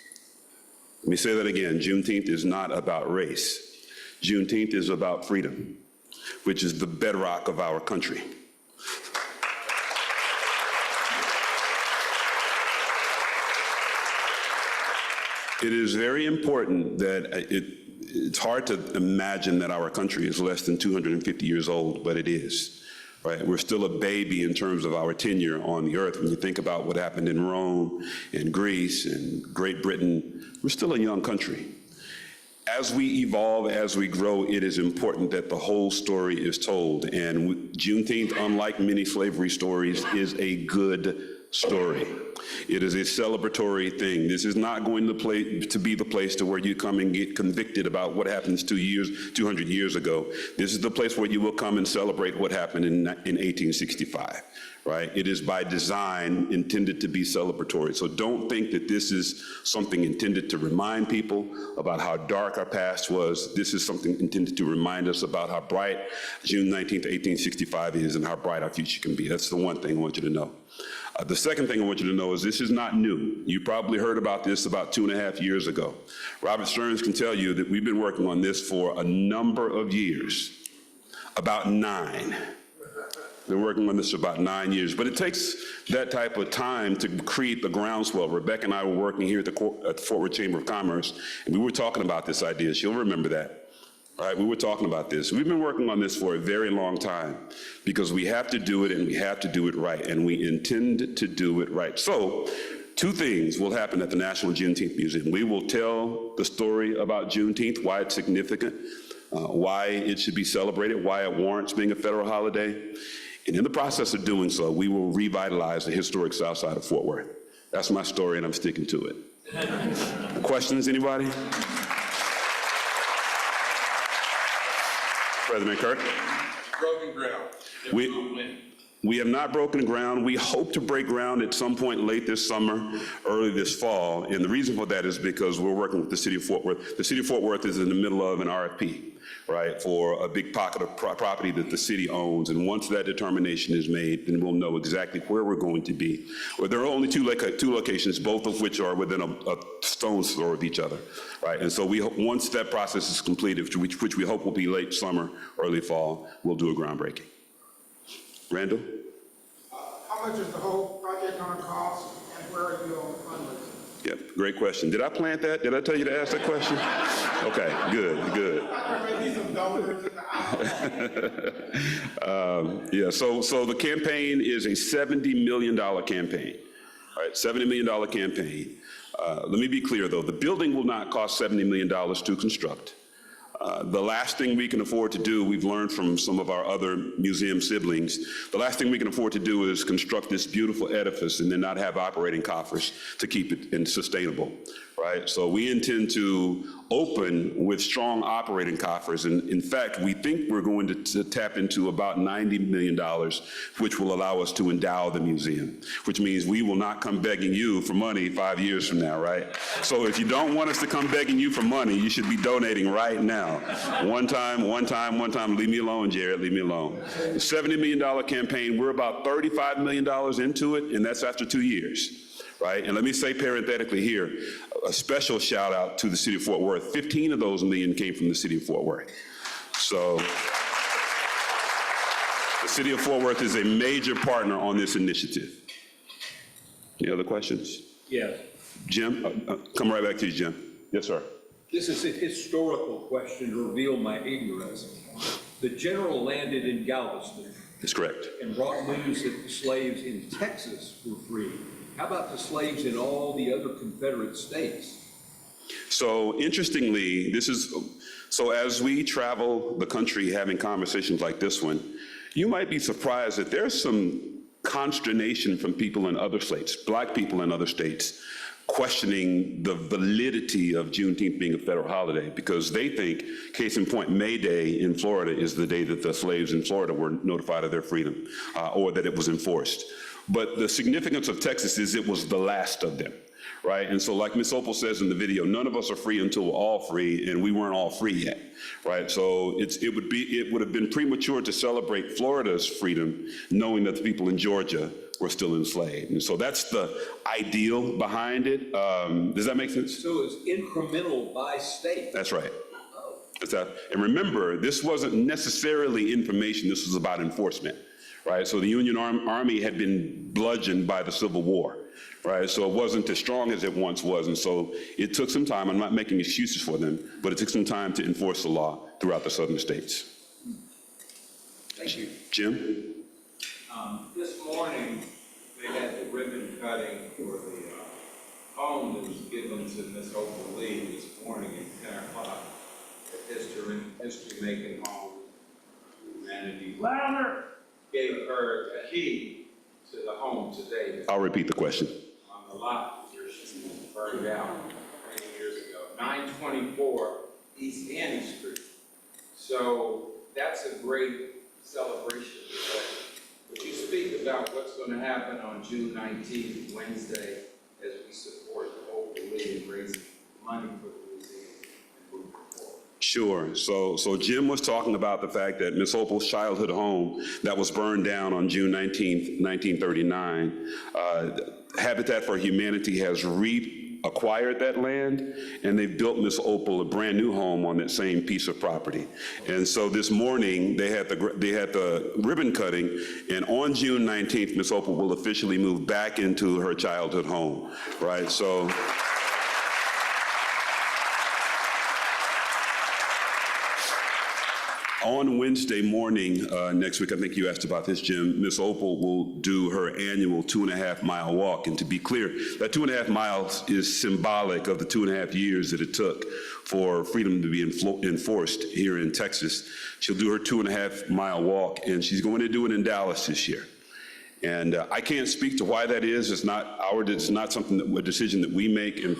Let me say that again. Juneteenth is not about race. Juneteenth is about freedom, which is the bedrock of our country. It is very important that it's hard to imagine that our country is less than 250 years old, but it is. Right? We're still a baby in terms of our tenure on the earth. When you think about what happened in Rome and Greece and Great Britain, we're still a young country. As we evolve, as we grow, it is important that the whole story is told. And Juneteenth, unlike many slavery stories, is a good story. It is a celebratory thing. This is not going to be the place to where you come and get convicted about what happens 200 years ago. This is the place where you will come and celebrate what happened in 1865, right? It is by design intended to be celebratory. So don't think that this is something intended to remind people about how dark our past was. This is something intended to remind us about how bright June 19th, 1865 is and how bright our future can be. That's the one thing I want you to know. The second thing I want you to know is this is not new. You probably heard about this about 2.5 years ago. Robert Stearns can tell you that we've been working on this for a number of years, about 9. Been working on this for about 9 years, but it takes that type of time to create the groundswell. Rebecca and I were working here at the Fort Worth Chamber of Commerce, and we were talking about this idea. She'll remember that. Right, we were talking about this. We've been working on this for a very long time because we have to do it and we have to do it right, and we intend to do it right. So, 2 things will happen at the National Juneteenth Museum. We will tell the story about Juneteenth, why it's significant, why it should be celebrated, why it warrants being a federal holiday. And in the process of doing so, we will revitalize the historic South Side of Fort Worth. That's my story, and I'm sticking to it. Questions, anybody? President Kirk? Broken ground. We have not broken ground. We hope to break ground at some point late this summer, early this fall. And the reason for that is because we're working with the city of Fort Worth. The city of Fort Worth is in the middle of an RFP, right, for a big pocket of property that the city owns. And once that determination is made, then we'll know exactly where we're going to be. Well, there are only two locations, both of which are within a stone's throw of each other, right? And so once that process is completed, which we hope will be late summer, early fall, we'll do a groundbreaking. Randall? How much is the whole project going to cost, and where are you on fundraising? Yep, great question. Did I plant that? Did I tell you to ask that question? Okay, good, good. There may be some donors in the house. So the campaign is a $70 million campaign, all right, $70 million campaign. Let me be clear, though. The building will not cost $70 million to construct. The last thing we can afford to do, we've learned from some of our other museum siblings, the last thing we can afford to do is construct this beautiful edifice and then not have operating coffers to keep it sustainable, right? So we intend to open with strong operating coffers. And in fact, we think we're going to tap into about $90 million, which will allow us to endow the museum, which means we will not come begging you for money 5 years from now, right? So if you don't want us to come begging you for money, you should be donating right now. One time, leave me alone, Jared, leave me alone. The $70 million campaign, we're about $35 million into it, and that's after 2 years. Right? And let me say parenthetically here, a special shout out to the city of Fort Worth. 15 of those million came from the city of Fort Worth. So the city of Fort Worth is a major partner on this initiative. Any other questions? Yeah. Jim, come right back to you, Jim. Yes, sir. This is a historical question to reveal my ignorance. The general landed in Galveston. That's correct. And brought news that the slaves in Texas were free. How about the slaves in all the other Confederate states? So interestingly, so as we travel the country having conversations like this one, you might be surprised that there's some consternation from people in other states, Black people in other states, questioning the validity of Juneteenth being a federal holiday, because they think, case in point, May Day in Florida is the day that the slaves in Florida were notified of their freedom, or that it was enforced. But the significance of Texas is it was the last of them, right? And so like Ms. Opal says in the video, none of us are free until we're all free, and we weren't all free yet, right? So it would have been premature to celebrate Florida's freedom, knowing that the people in Georgia were still enslaved. And so that's the ideal behind it. Does that make sense? So it's incremental by state. That's right. And remember, this wasn't necessarily information, this was about enforcement, right? So the Union Army had been bludgeoned by the Civil War, right? So it wasn't as strong as it once was, and so it took some time. I'm not making excuses for them, but it took some time to enforce the law throughout the southern states. Thank you. Jim? This morning, they had the ribbon cutting for the home that was given to Miss Opal Lee this morning at 10 o'clock. History-making home, humanity. Louder! Gave her a key to the home today. I'll repeat the question. On the lot where she was burned out 20 years ago, 924 East Annie Street. So that's a great celebration today. Would you speak about what's going to happen on June 19th, Wednesday, as we support Opal Lee and raise money for the museum? Sure. So Jim was talking about the fact that Miss Opal's childhood home that was burned down on June 19th, 1939, Habitat for Humanity has reacquired that land, and they've built Miss Opal a brand new home on that same piece of property. And so this morning they had the ribbon cutting, and on June 19th, Miss Opal will officially move back into her childhood home, right? So. On Wednesday morning next week, I think you asked about this, Jim, Miss Opal will do her annual 2.5-mile walk. And to be clear, that 2.5 miles is symbolic of the 2.5 years that it took for freedom to be enforced here in Texas. She'll do her 2.5-mile walk, and she's going to do it in Dallas this year. And I can't speak to why that is. It's not a decision that we make. And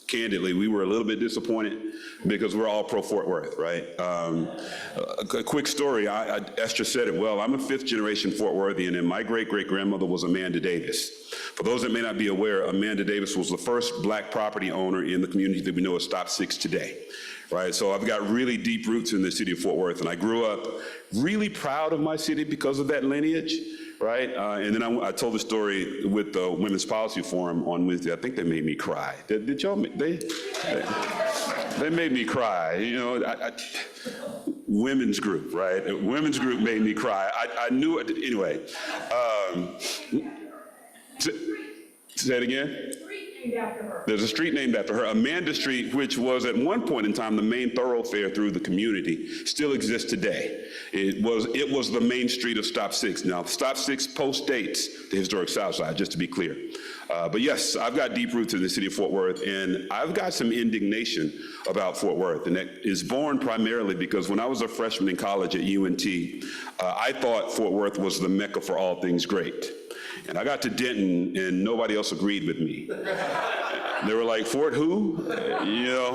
candidly, we were a little bit disappointed because we're all pro Fort Worth, right? A quick story, Esther said it well. I'm a 5th-generation Fort Worthian, and my great-great-grandmother was Amanda Davis. For those that may not be aware, Amanda Davis was the first black property owner in the community that we know as Stop 6 today, right? So I've got really deep roots in the city of Fort Worth, and I grew up really proud of my city because of that lineage. Right? And then I told the story with the Women's Policy Forum on Wednesday. I think they made me cry. Did y'all? They made me cry. You know, women's group, right? Women's group made me cry. I knew it. Anyway. Say it again? There's a street named after her. Amanda Street, which was at one point in time the main thoroughfare through the community, still exists today. It was the main street of Stop 6. Now, Stop 6 postdates the historic South Side, just to be clear. But yes, I've got deep roots in the city of Fort Worth, and I've got some indignation about Fort Worth, and that is born primarily because when I was a freshman in college at UNT, I thought Fort Worth was the mecca for all things great. And I got to Denton, and nobody else agreed with me. They were like, Fort who? You know?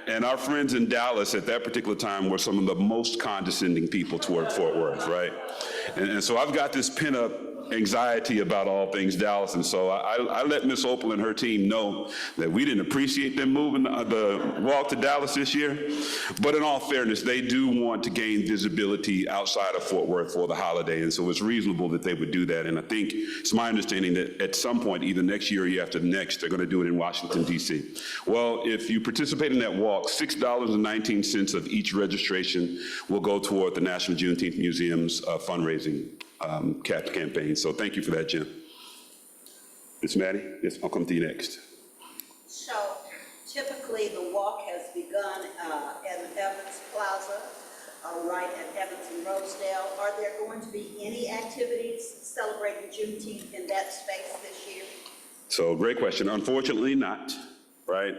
And our friends in Dallas at that particular time were some of the most condescending people toward Fort Worth, right? And so I've got this pent-up anxiety about all things Dallas, and so I let Miss Opal and her team know that we didn't appreciate them moving the walk to Dallas this year, but in all fairness, they do want to gain visibility outside of Fort Worth for the holiday, and so it's reasonable that they would do that, and I think it's my understanding that at some point, either next year or year after next, they're going to do it in Washington, D.C. Well, if you participate in that walk, $6.19 of each registration will go toward the National Juneteenth Museum's fundraising campaign. So thank you for that, Jim. Miss Maddie, yes, I'll come to you next. So typically the walk has begun at Evans Plaza, right at Evans and Rosedale. Are there going to be any activities celebrating Juneteenth in that space this year? So great question. Unfortunately not, right?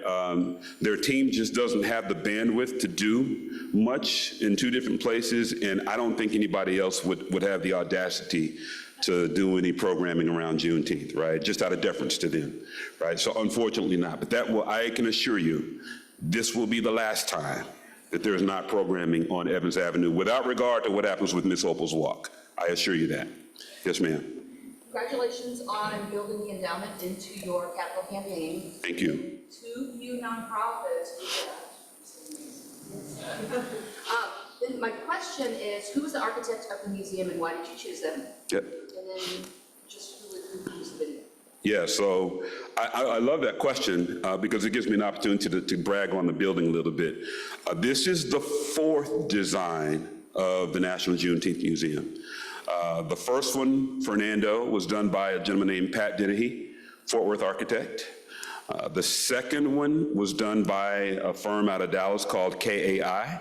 Their team just doesn't have the bandwidth to do much in 2 different places, and I don't think anybody else would have the audacity to do any programming around Juneteenth, right? Just out of deference to them, right? So unfortunately not, but I can assure you, this will be the last time that there's not programming on Evans Avenue without regard to what happens with Miss Opal's walk. I assure you that. Yes, ma'am. Congratulations on building the endowment into your capital campaign. Thank you. 2 new nonprofits. Then my question is, who was the architect of the museum and why did you choose them? Yep. And then just really use video? Yeah, so I love that question because it gives me an opportunity to brag on the building a little bit. This is the fourth design of the National Juneteenth Museum. The first one, Fernando, was done by a gentleman named Pat Dennehy, Fort Worth architect. The second one was done by a firm out of Dallas called KAI.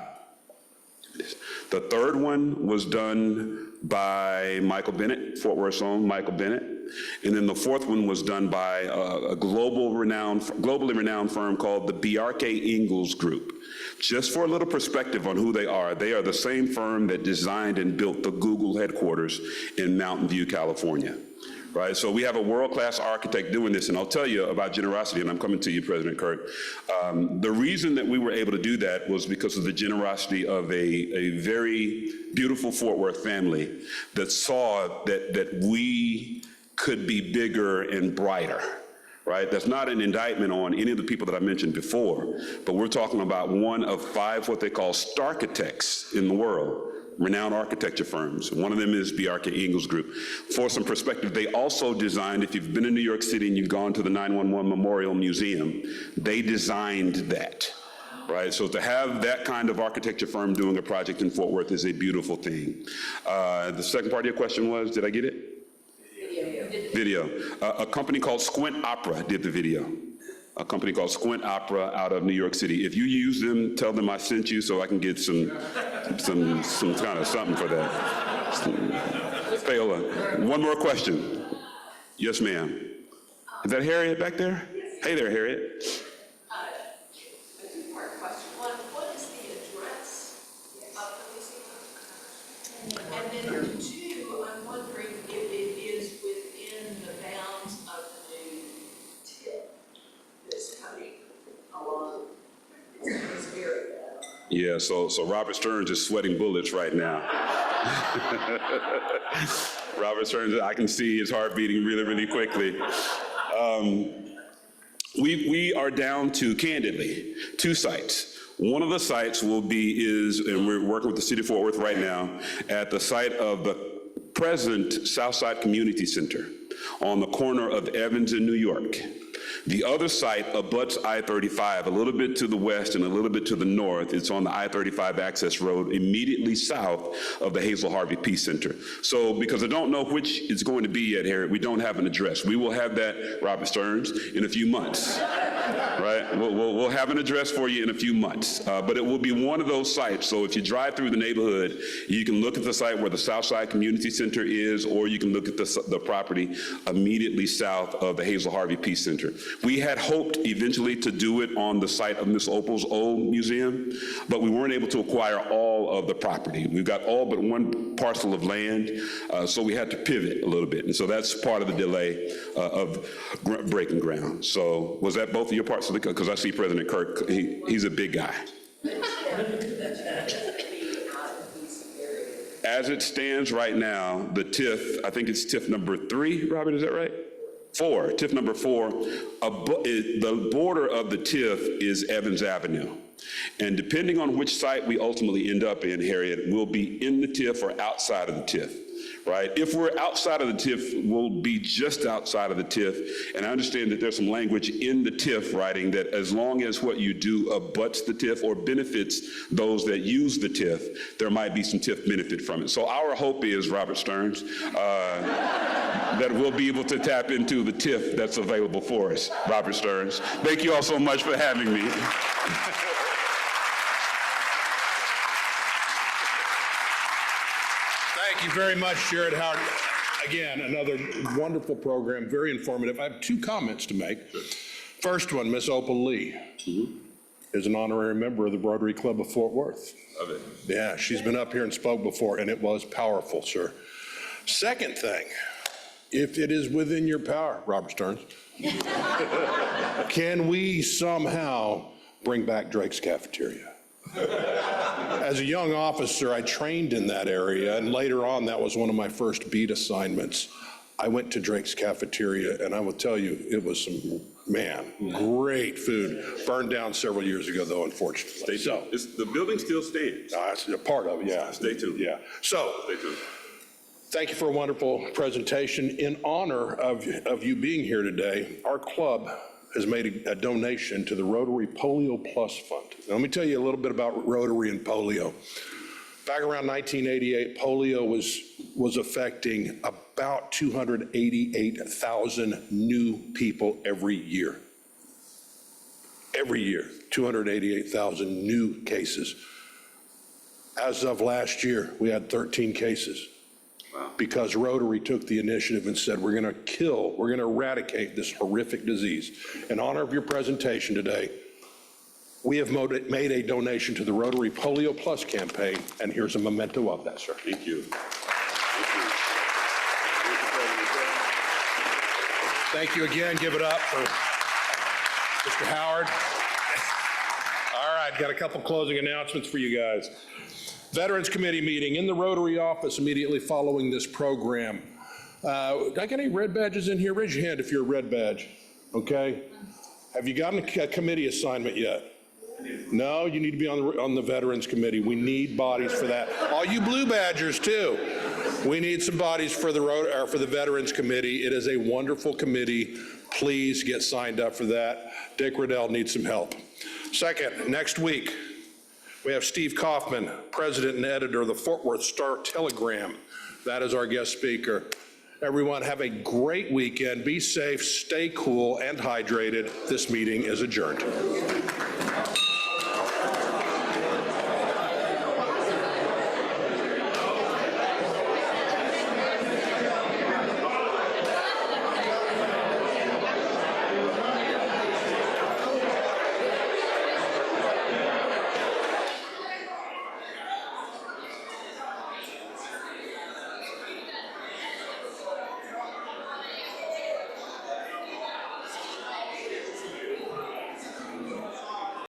The third one was done by Michael Bennett, Fort Worth's own Michael Bennett. And then the fourth one was done by a globally renowned firm called the BRK Ingalls Group. Just for a little perspective on who they are the same firm that designed and built the Google headquarters in Mountain View, California. Right, so we have a world-class architect doing this, and I'll tell you about generosity, and I'm coming to you, President Kirk. The reason that we were able to do that was because of the generosity of a very beautiful Fort Worth family that saw that we could be bigger and brighter. Right? That's not an indictment on any of the people that I mentioned before, but we're talking about one of 5 what they call starchitects in the world, renowned architecture firms. One of them is BRK Ingalls Group. For some perspective, they also designed, if you've been in New York City and you've gone to the 911 Memorial Museum, they designed that. Right, so to have that kind of architecture firm doing a project in Fort Worth is a beautiful thing. The second part of your question was, did I get it? Video. A company called Squint Opera did the video. A company called Squint Opera out of New York City. If you use them, tell them I sent you so I can get some kind of something for that. Paola, one more question. Yes, ma'am. Is that Harriet back there? Hey there, Harriet. What is the address of the museum? And then 2, I'm wondering if it is within the bounds of the new tip that's coming along this area. Yeah, so Robert Stearns is sweating bullets right now. Robert Stearns, I can see his heart beating really, really quickly. We are down to, candidly, 2 sites. One of the sites and we're working with the city of Fort Worth right now, at the site of the present Southside Community Center on the corner of Evans and New York. The other site abuts I-35 a little bit to the west and a little bit to the north. It's on the I-35 access road immediately south of the Hazel Harvey Peace Center. So because I don't know which it's going to be yet, Harriet, we don't have an address. We will have that, Robert Stearns, in a few months. Right? We'll have an address for you in a few months. But it will be one of those sites. So if you drive through the neighborhood, you can look at the site where the Southside Community Center is, or you can look at the property immediately south of the Hazel Harvey Peace Center. We had hoped eventually to do it on the site of Miss Opal's old museum, but we weren't able to acquire all of the property. We've got all but one parcel of land, so we had to pivot a little bit. And so that's part of the delay of breaking ground. So was that both of your parts? Because I see President Kirk, he's a big guy. As it stands right now, the TIF, I think it's TIF number 3, Robert, is that right? 4, TIF number 4, the border of the TIF is Evans Avenue. And depending on which site we ultimately end up in, Harriet, we'll be in the TIF or outside of the TIF, right? If we're outside of the TIF, we'll be just outside of the TIF. And I understand that there's some language in the TIF writing that as long as what you do abuts the TIF or benefits those that use the TIF, there might be some TIF benefit from it. So our hope is, Robert Stearns, that we'll be able to tap into the TIF that's available for us. Robert Stearns, thank you all so much for having me. Thank you very much, Jared Howard. Again, another wonderful program, very informative. I have 2 comments to make. First one, Miss Opal Lee is an honorary member of the Rotary Club of Fort Worth. Love it. Yeah, she's been up here and spoke before, and it was powerful, sir. Second thing, if it is within your power, Robert Stearns, can we somehow bring back Drake's Cafeteria? As a young officer, I trained in that area, and later on, that was one of my first beat assignments. I went to Drake's Cafeteria, and I will tell you, it was some, man, great food. Burned down several years ago, though, unfortunately. Stay tuned. The building still stands. It's a part of it, yeah. Stay tuned. Yeah. So, Stay tuned. Thank you for a wonderful presentation. In honor of you being here today, our club has made a donation to the Rotary Polio Plus Fund. Now, let me tell you a little bit about Rotary and polio. Back around 1988, polio was affecting about 288,000 new people every year. Every year, 288,000 new cases. As of last year, we had 13 cases. Wow. Because Rotary took the initiative and said, we're going to eradicate this horrific disease. In honor of your presentation today, we have made a donation to the Rotary Polio Plus campaign, and here's a memento of that, sir. Thank you. Thank you again. Give it up for Mr. Howard. All right, got a couple closing announcements for you guys. Veterans Committee meeting in the Rotary office immediately following this program. Did I get any red badges in here? Raise your hand if you're a red badge, okay? Have you gotten a committee assignment yet? No, you need to be on the Veterans Committee. We need bodies for that. All you blue badgers too. We need some bodies for the Veterans Committee. It is a wonderful committee. Please get signed up for that. Dick Riddell needs some help. Second, next week, we have Steve Kaufman, president and editor of the Fort Worth Star-Telegram. That is our guest speaker. Everyone have a great weekend. Be safe, stay cool and hydrated. This meeting is adjourned.